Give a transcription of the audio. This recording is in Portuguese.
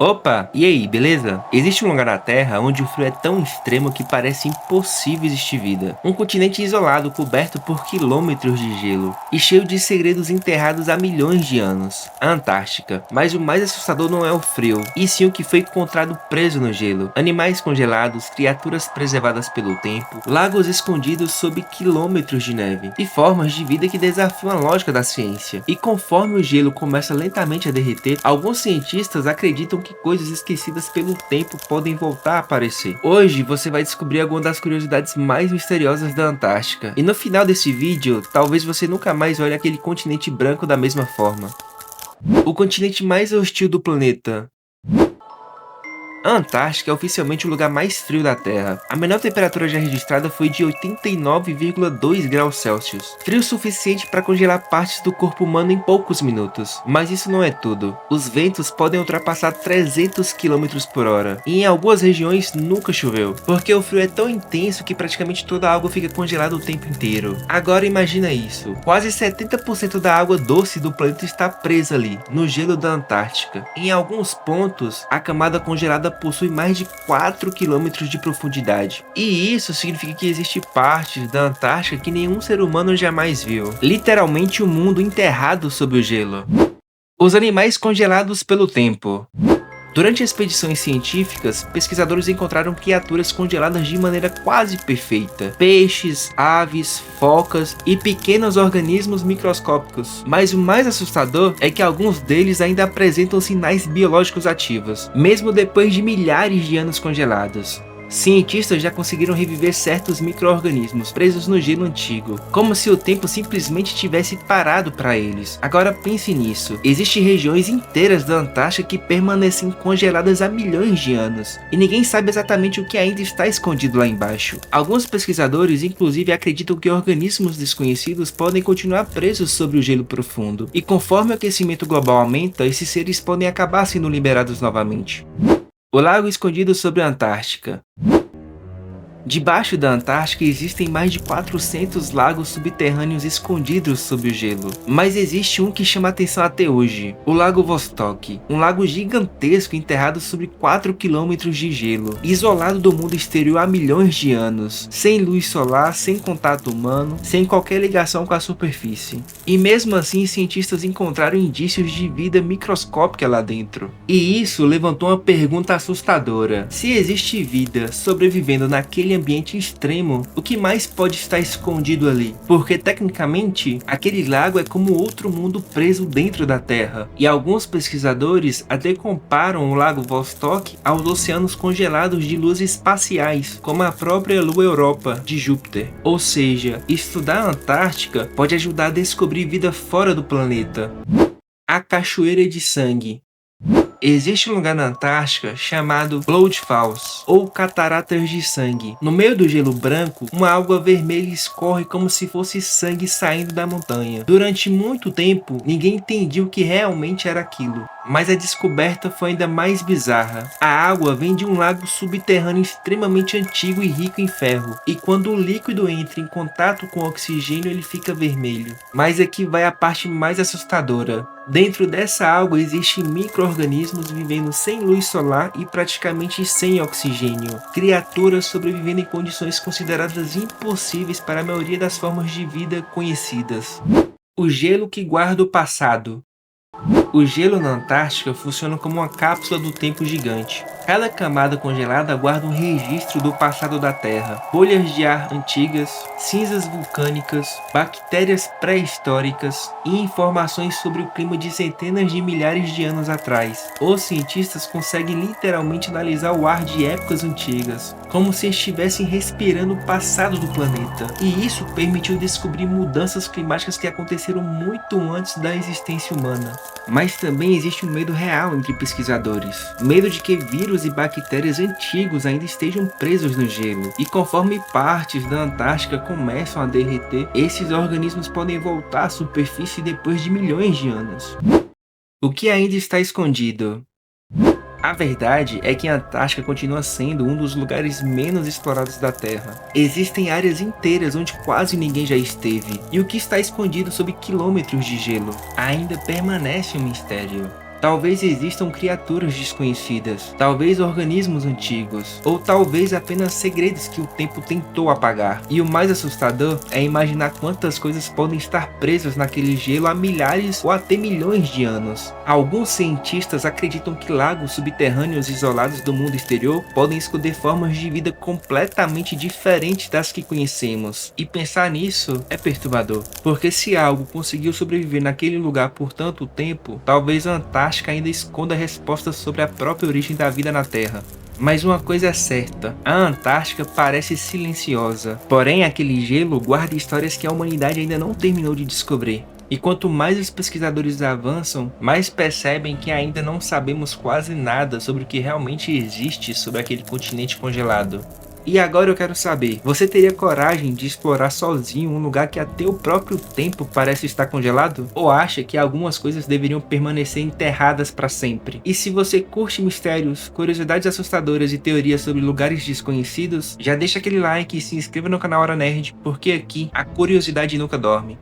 Opa, e aí, beleza? Existe um lugar na Terra onde o frio é tão extremo que parece impossível existir vida. Um continente isolado, coberto por quilômetros de gelo e cheio de segredos enterrados há milhões de anos. A Antártica. Mas o mais assustador não é o frio, e sim o que foi encontrado preso no gelo. Animais congelados, criaturas preservadas pelo tempo, lagos escondidos sob quilômetros de neve e formas de vida que desafiam a lógica da ciência. E conforme o gelo começa lentamente a derreter, alguns cientistas acreditam que coisas esquecidas pelo tempo podem voltar a aparecer. Hoje você vai descobrir algumas das curiosidades mais misteriosas da Antártica. E no final desse vídeo, talvez você nunca mais olhe aquele continente branco da mesma forma. O continente mais hostil do planeta. A Antártica é oficialmente o lugar mais frio da Terra. A menor temperatura já registrada foi de 89,2 graus Celsius. Frio suficiente para congelar partes do corpo humano em poucos minutos. Mas isso não é tudo. Os ventos podem ultrapassar 300 km por hora. E em algumas regiões nunca choveu. Porque o frio é tão intenso que praticamente toda a água fica congelada o tempo inteiro. Agora imagina isso. Quase 70% da água doce do planeta está presa ali, no gelo da Antártica. Em alguns pontos, a camada congelada possui mais de 4 km de profundidade. E isso significa que existe partes da Antártica que nenhum ser humano jamais viu. Literalmente um mundo enterrado sob o gelo. Os animais congelados pelo tempo. Durante expedições científicas, pesquisadores encontraram criaturas congeladas de maneira quase perfeita. Peixes, aves, focas e pequenos organismos microscópicos. Mas o mais assustador é que alguns deles ainda apresentam sinais biológicos ativos, mesmo depois de milhares de anos congelados. Cientistas já conseguiram reviver certos micro-organismos presos no gelo antigo, como se o tempo simplesmente tivesse parado para eles. Agora pense nisso, existem regiões inteiras da Antártica que permanecem congeladas há milhões de anos, e ninguém sabe exatamente o que ainda está escondido lá embaixo. Alguns pesquisadores inclusive acreditam que organismos desconhecidos podem continuar presos sobre o gelo profundo, e conforme o aquecimento global aumenta, esses seres podem acabar sendo liberados novamente. O lago escondido sobre a Antártica. Debaixo da Antártica existem mais de 400 lagos subterrâneos escondidos sob o gelo, mas existe um que chama atenção até hoje, o Lago Vostok, um lago gigantesco enterrado sob 4 km de gelo, isolado do mundo exterior há milhões de anos, sem luz solar, sem contato humano, sem qualquer ligação com a superfície. E mesmo assim cientistas encontraram indícios de vida microscópica lá dentro. E isso levantou uma pergunta assustadora: se existe vida sobrevivendo naquele ambiente extremo, o que mais pode estar escondido ali? Porque tecnicamente, aquele lago é como outro mundo preso dentro da Terra, e alguns pesquisadores até comparam o Lago Vostok aos oceanos congelados de luas espaciais, como a própria Lua Europa de Júpiter. Ou seja, estudar a Antártica pode ajudar a descobrir vida fora do planeta. A Cachoeira de Sangue. Existe um lugar na Antártica chamado Blood Falls, ou Cataratas de Sangue. No meio do gelo branco, uma água vermelha escorre como se fosse sangue saindo da montanha. Durante muito tempo, ninguém entendia o que realmente era aquilo. Mas a descoberta foi ainda mais bizarra. A água vem de um lago subterrâneo extremamente antigo e rico em ferro. E quando o líquido entra em contato com o oxigênio, ele fica vermelho. Mas aqui vai a parte mais assustadora. Dentro dessa água existem micro-organismos vivendo sem luz solar e praticamente sem oxigênio. Criaturas sobrevivendo em condições consideradas impossíveis para a maioria das formas de vida conhecidas. O gelo que guarda o passado. O gelo na Antártica funciona como uma cápsula do tempo gigante. Cada camada congelada guarda um registro do passado da Terra, bolhas de ar antigas, cinzas vulcânicas, bactérias pré-históricas e informações sobre o clima de centenas de milhares de anos atrás. Os cientistas conseguem literalmente analisar o ar de épocas antigas, como se estivessem respirando o passado do planeta. E isso permitiu descobrir mudanças climáticas que aconteceram muito antes da existência humana. Mas também existe um medo real entre pesquisadores. Medo de que vírus e bactérias antigos ainda estejam presos no gelo. E conforme partes da Antártica começam a derreter, esses organismos podem voltar à superfície depois de milhões de anos. O que ainda está escondido? A verdade é que a Antártica continua sendo um dos lugares menos explorados da Terra. Existem áreas inteiras onde quase ninguém já esteve, e o que está escondido sob quilômetros de gelo ainda permanece um mistério. Talvez existam criaturas desconhecidas, talvez organismos antigos, ou talvez apenas segredos que o tempo tentou apagar. E o mais assustador é imaginar quantas coisas podem estar presas naquele gelo há milhares ou até milhões de anos. Alguns cientistas acreditam que lagos subterrâneos isolados do mundo exterior podem esconder formas de vida completamente diferentes das que conhecemos. E pensar nisso é perturbador, porque se algo conseguiu sobreviver naquele lugar por tanto tempo, talvez a Antártica ainda esconda respostas sobre a própria origem da vida na Terra. Mas uma coisa é certa, a Antártica parece silenciosa, porém aquele gelo guarda histórias que a humanidade ainda não terminou de descobrir. E quanto mais os pesquisadores avançam, mais percebem que ainda não sabemos quase nada sobre o que realmente existe sobre aquele continente congelado. E agora eu quero saber, você teria coragem de explorar sozinho um lugar que até o próprio tempo parece estar congelado? Ou acha que algumas coisas deveriam permanecer enterradas para sempre? E se você curte mistérios, curiosidades assustadoras e teorias sobre lugares desconhecidos, já deixa aquele like e se inscreva no canal Hora Nerd, porque aqui a curiosidade nunca dorme.